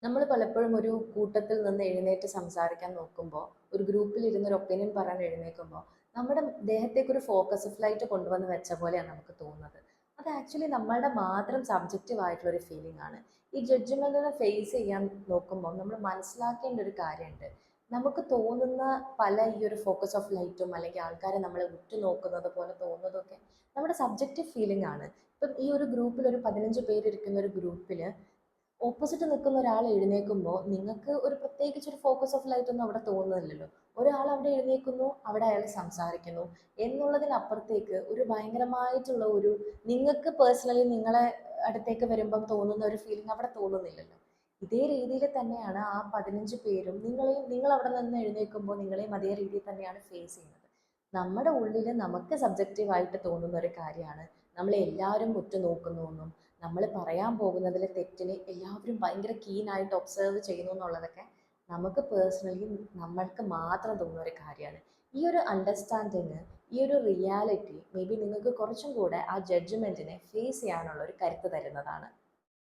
നമ്മൾ പലപ്പോഴും ഒരു കൂട്ടത്തിൽ നിന്ന് എഴുന്നേറ്റ് സംസാരിക്കാൻ നോക്കുമ്പോൾ, ഒരു ഗ്രൂപ്പിൽ ഇരുന്ന് ഒരു ഒപ്പീനിയൻ പറയാൻ എഴുന്നേൽക്കുമ്പോൾ, നമ്മുടെ ദേഹത്തേക്ക് ഒരു ഫോക്കസ് ഫ്ലൈറ്റ് കൊണ്ടുവന്ന് വെച്ച പോലെയാണ് നമുക്ക് തോന്നുന്നത്. അത് ആക്ച്വലി നമ്മളുടെ മാത്രം സബ്ജക്റ്റീവ് ആയിട്ടുള്ള ഒരു ഫീലിംഗ് ആണ്. ഈ ജഡ്ജ്മെന്റിനെ ഫേസ് ചെയ്യാൻ നോക്കുമ്പോൾ നമ്മൾ മനസ്സിലാക്കേണ്ട ഒരു കാര്യമുണ്ട്. നമുക്ക് തോന്നുന്ന പല ഈ ഒരു ഫോക്കസ് ഓഫ് ലൈറ്റും അല്ലെങ്കിൽ ആൾക്കാരെ നമ്മളെ ഉറ്റുനോക്കുന്നത് പോലെ തോന്നുന്നതൊക്കെ നമ്മുടെ സബ്ജക്റ്റീവ് ഫീലിംഗ് ആണ്. ഇപ്പം ഈ ഒരു ഗ്രൂപ്പിൽ ഒരു 15 പേര് ഇരിക്കുന്ന ഒരു ഗ്രൂപ്പിൽ ഓപ്പോസിറ്റ് നിൽക്കുന്ന ഒരാൾ എഴുന്നേൽക്കുമ്പോൾ നിങ്ങൾക്ക് ഒരു പ്രത്യേകിച്ച് ഒരു ഫോക്കസ് ഓഫ് ലൈറ്റ് ഒന്നും അവിടെ തോന്നുന്നില്ലല്ലോ. ഒരാൾ അവിടെ എഴുന്നേൽക്കുന്നു, അവിടെ അയാൾ സംസാരിക്കുന്നു എന്നുള്ളതിനപ്പുറത്തേക്ക് ഒരു ഭയങ്കരമായിട്ടുള്ള ഒരു നിങ്ങൾക്ക് പേഴ്സണലി നിങ്ങളെ അടുത്തേക്ക് വരുമ്പം തോന്നുന്ന ഒരു ഫീലിംഗ് അവിടെ തോന്നുന്നില്ലല്ലോ. ഇതേ രീതിയിൽ തന്നെയാണ് ആ 15 പേരും നിങ്ങളെയും, നിങ്ങൾ അവിടെ നിന്ന് എഴുന്നേൽക്കുമ്പോൾ നിങ്ങളെയും അതേ രീതിയിൽ തന്നെയാണ് ഫേസ് ചെയ്യുന്നത്. നമ്മുടെ ഉള്ളിൽ നമുക്ക് സബ്ജക്റ്റീവായിട്ട് തോന്നുന്ന ഒരു കാര്യമാണ് നമ്മളെ എല്ലാവരും ഉറ്റുനോക്കുന്നു എന്നും നമ്മൾ പറയാൻ പോകുന്നതിലെ തെറ്റിനെ എല്ലാവരും ഭയങ്കര കീനായിട്ട് ഒബ്സർവ് ചെയ്യുന്നു എന്നുള്ളതൊക്കെ നമുക്ക് പേഴ്സണലി നമ്മൾക്ക് മാത്രം തോന്നുന്ന ഒരു കാര്യമാണ്. ഈ ഒരു അണ്ടർസ്റ്റാൻഡിങ്, ഈ ഒരു റിയാലിറ്റി മേ ബി നിങ്ങൾക്ക് കുറച്ചും കൂടെ ആ ജഡ്ജ്മെൻറ്റിനെ ഫേസ് ചെയ്യാനുള്ള ഒരു കരുത്ത് തരുന്നതാണ്.